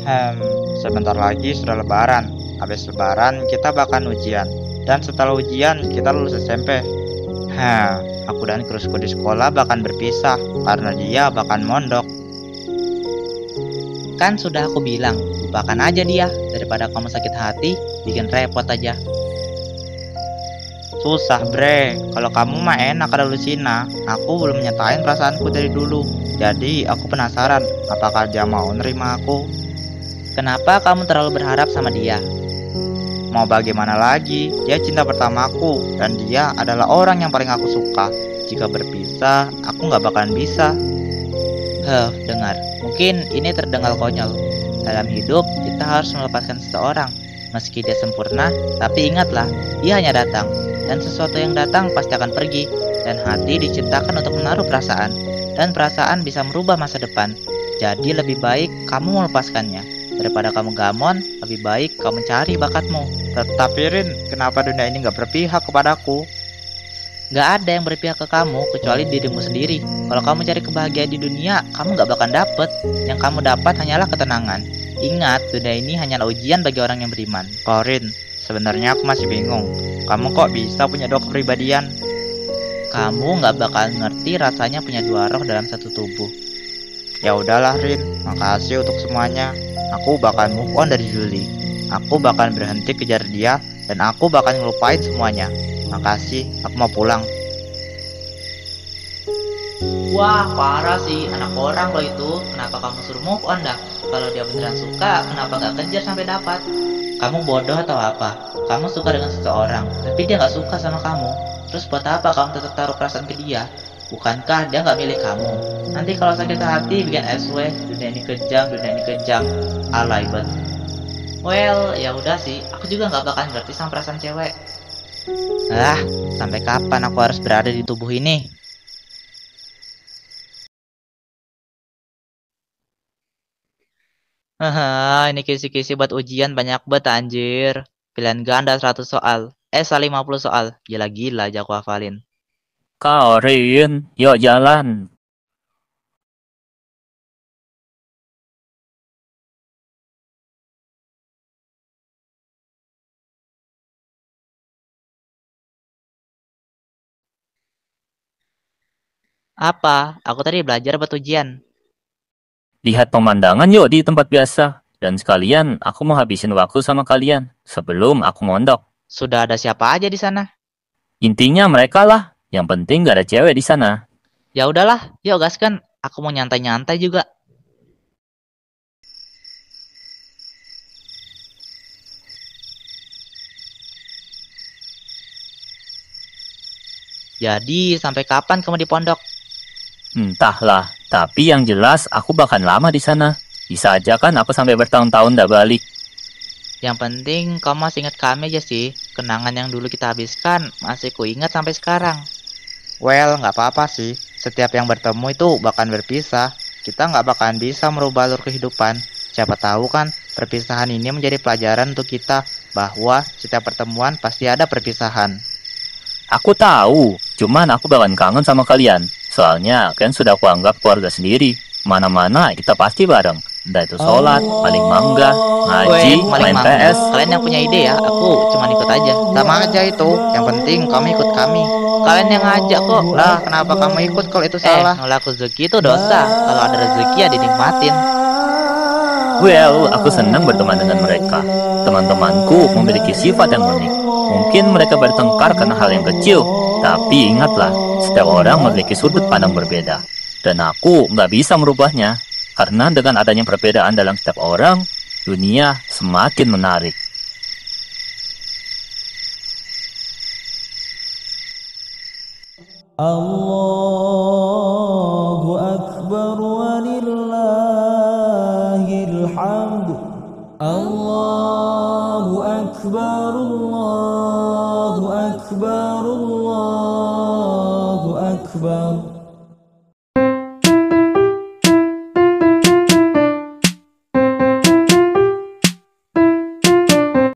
Hmm, Sebentar lagi sudah lebaran. Habis lebaran kita bakal ujian. Dan setelah ujian kita lulus SMP. Aku dan krusku di sekolah bahkan berpisah karena dia bahkan mondok. Kan sudah aku bilang, lupakan aja dia. Daripada kamu sakit hati, bikin repot aja. Susah bre, kalau kamu mah enak ada Lucina. Aku belum nyatain perasaanku dari dulu. Jadi aku penasaran, apakah dia mau nerima aku? Kenapa kamu terlalu berharap sama dia? Mau bagaimana lagi, dia cinta pertamaku. Dan dia adalah orang yang paling aku suka. Jika berpisah, aku gak bakalan bisa. Dengar. Mungkin ini terdengar konyol. Dalam hidup, kita harus melepaskan seseorang. Meski dia sempurna, tapi ingatlah, dia hanya datang. Dan sesuatu yang datang pasti akan pergi. Dan hati diciptakan untuk menaruh perasaan. Dan perasaan bisa merubah masa depan. Jadi lebih baik kamu melepaskannya. Daripada kamu gamon, lebih baik kamu cari bakatmu. Tetapi Rin, kenapa dunia ini gak berpihak kepadaku? Gak ada yang berpihak ke kamu kecuali dirimu sendiri. Kalau kamu cari kebahagiaan di dunia, kamu gak bakal dapet. Yang kamu dapat hanyalah ketenangan. Ingat, dunia ini hanyalah ujian bagi orang yang beriman. Rin, sebenarnya aku masih bingung. Kamu kok bisa punya dua kepribadian? Kamu gak bakal ngerti rasanya punya dua roh dalam satu tubuh. Ya udahlah Rin, makasih untuk semuanya. Aku bakal move on dari Julie. Aku bakal berhenti kejar dia. Dan aku bakal ngelupain semuanya. Makasih, aku mau pulang. Wah, parah sih anak orang lo itu. Kenapa kamu suruh move on dah? Kalau dia beneran suka, kenapa gak kejar sampai dapat? Kamu bodoh atau apa? Kamu suka dengan seseorang, tapi dia gak suka sama kamu. Terus buat apa kamu tetap taruh perasaan ke dia? Bukankah dia gak milih kamu? Nanti kalau sakit hati bikin SW, dunia ini kejam, alay banget. Well, ya udah sih, aku juga gak bakal ngerti sama perasaan cewek. Sampai kapan aku harus berada di tubuh ini? Ini kisi-kisi buat ujian banyak banget anjir. Pilihan ganda 100 soal. 50 soal. Gila-gila aja aku hafalin. Kau Rin, yuk jalan. Apa? Aku tadi belajar buat ujian. Lihat pemandangan yuk di tempat biasa. Dan sekalian aku mau habisin waktu sama kalian sebelum aku mondok. Sudah ada siapa aja di sana? Intinya mereka lah. Yang penting gak ada cewek di sana. Ya udahlah, yuk gaskan. Aku mau nyantai-nyantai juga. Jadi, sampai kapan kamu di pondok? Entahlah, tapi yang jelas aku bahkan lama di sana. Bisa aja kan aku sampai bertahun-tahun gak balik. Yang penting kamu masih ingat kami aja sih. Kenangan yang dulu kita habiskan masih kuingat sampai sekarang. Well, gak apa-apa sih. Setiap yang bertemu itu bahkan berpisah. Kita gak bakalan bisa merubah alur kehidupan. Siapa tahu kan perpisahan ini menjadi pelajaran untuk kita bahwa setiap pertemuan pasti ada perpisahan. Aku tahu, cuman aku bahkan kangen sama kalian. Soalnya kalian sudah aku anggap keluarga sendiri. Mana-mana kita pasti bareng. Entah itu sholat, maling mangga, ngaji, main PS. Kalian yang punya ide ya, aku cuma ikut aja. Sama aja itu, yang penting kamu ikut kami. Kalian yang ngajak kok. Lah, kenapa kamu ikut kalau itu salah? Nolak rezeki itu dosa. Kalau ada rezeki ya dinikmatin. Well, aku senang berteman dengan mereka. Teman-temanku memiliki sifat yang unik. Mungkin mereka bertengkar karena hal yang kecil. Tapi ingatlah, setiap orang memiliki sudut pandang berbeda. Dan aku nggak bisa merubahnya. Karena dengan adanya perbedaan dalam setiap orang, dunia semakin menarik. Allahu Akbar walillahil hamd. Allahu Akbar.